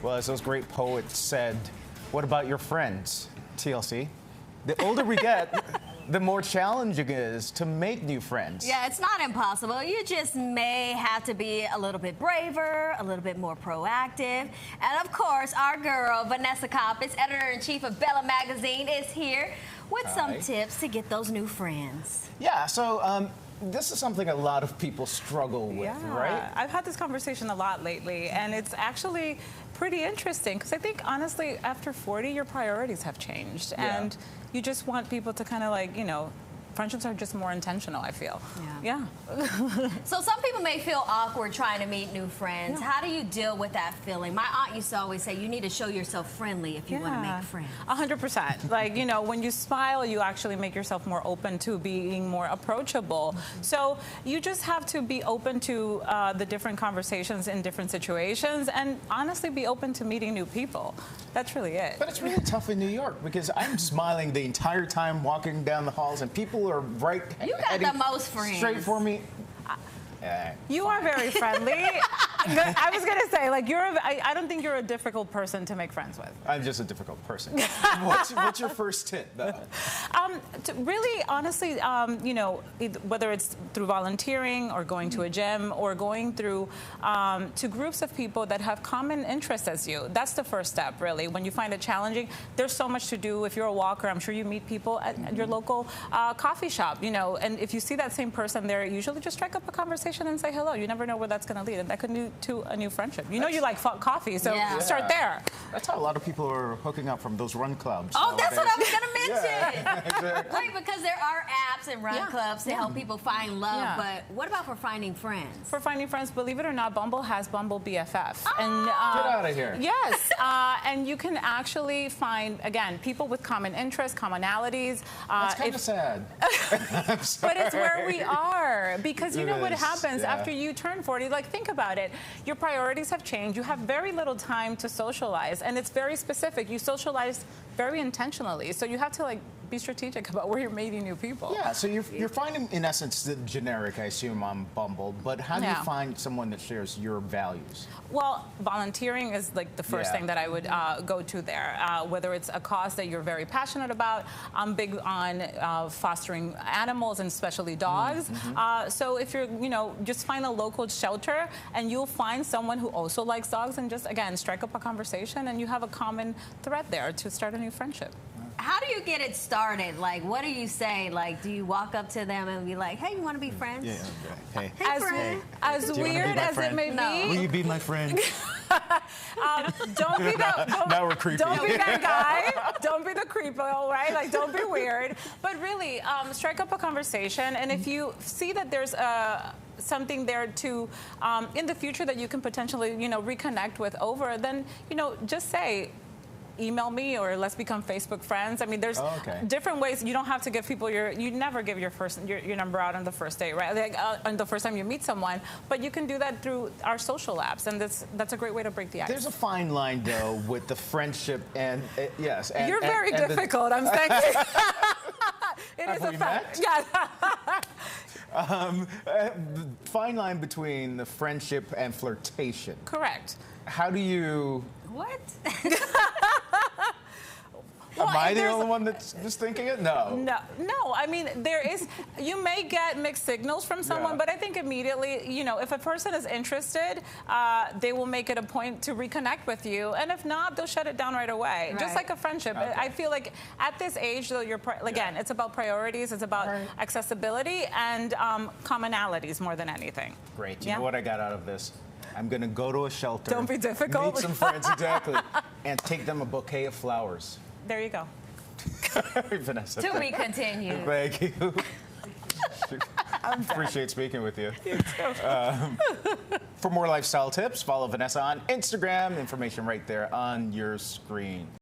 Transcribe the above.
Well, as those great poets said, what about your friends, TLC? The older we get, the more challenging it is to make new friends. Yeah, it's not impossible. You just may have to be a little bit braver, a little bit more proactive. And of course, our girl, Vanessa Coppes, editor-in-chief of Bella Magazine, is here with some tips to get those new friends. Yeah, so this is something a lot of people struggle with, right? I've had this conversation a lot lately, and it's actually pretty interesting because I think, honestly, after 40, your priorities have changed. And you just want people to kind of like, you know, friendships are just more intentional, I feel. Yeah. So some people may feel awkward trying to meet new friends. How do you deal with that feeling? My aunt used to always say you need to show yourself friendly if you want to make friends. 100%. Like, you know, when you smile, you actually make yourself more open to being more approachable. So you just have to be open to the different conversations in different situations and honestly be open to meeting new people. That's really it. But it's really tough in New York because I'm smiling the entire time walking down the halls and people are right. You got the most friends. Straight for me. You are very friendly. I was going to say, like, I don't think you're a difficult person to make friends with. I'm just a difficult person. What's your first tip, though? Really, honestly, you know, whether it's through volunteering or going to a gym or going through to groups of people that have common interests as you, that's the first step, really. When you find it challenging, there's so much to do. If you're a walker, I'm sure you meet people at your local coffee shop, you know, and if you see that same person there, usually just strike up a conversation and say hello. You never know where that's going to lead, and that could lead to a new friendship. You know you like coffee, so start there. That's how a lot of people are hooking up from those run clubs. Oh, that's what I was going to mention. Exactly. Right, because there are apps and run clubs to help people find love, but what about for finding friends? For finding friends, believe it or not, Bumble has Bumble BFF. And, get out of here. Yes, and you can actually find, again, people with common interests, commonalities. That's kind of sad. But it's where we are, because you know what happens after you turn 40, like, think about it. Your priorities have changed. You have very little time to socialize, and it's very specific. You socialize very intentionally, so you have to, like, be strategic about where you're meeting new people. Yeah, so you're finding, in essence, the generic, I assume, on Bumble, but how do you find someone that shares your values? Well, volunteering is like the first thing that I would go to there, whether it's a cause that you're very passionate about. I'm big on fostering animals and especially dogs. So if you're, you know, just find a local shelter and you'll find someone who also likes dogs and just, again, strike up a conversation and you have a common thread there to start a new friendship. How do you get it started? Like, what do you say? Like, do you walk up to them and be like, hey, you want to be friends? Hey. As weird as it may be. Will you be my friend? Don't be that. Now we're creepy. Don't be that guy. Don't be the creepo, right? Like, don't be weird. But really, strike up a conversation. And if you see that there's something there to in the future that you can potentially, you know, reconnect with over, then, you know, just say, email me or let's become Facebook friends. I mean, there's different ways. You don't have to give people you never give your number out on the first date, right? Like, on the first time you meet someone, but you can do that through our social apps, and that's a great way to break the ice. There's a fine line, though, with the friendship and, and you're very difficult, I'm saying. It is a fact. The fine line between the friendship and flirtation. Correct. How do you... What? Am I the only one that's just thinking it? No. No. I mean, you may get mixed signals from someone, but I think immediately, you know, if a person is interested, they will make it a point to reconnect with you. And if not, they'll shut it down right away. Just like a friendship. I feel like at this age, though, again, it's about priorities, it's about accessibility and commonalities more than anything. Great. You know what I got out of this? I'm going to go to a shelter. Don't be difficult. Meet some friends, exactly. And take them a bouquet of flowers. There you go. Vanessa. To be continued. Thank you. Appreciate speaking with you. For more lifestyle tips, follow Vanessa on Instagram. Information right there on your screen.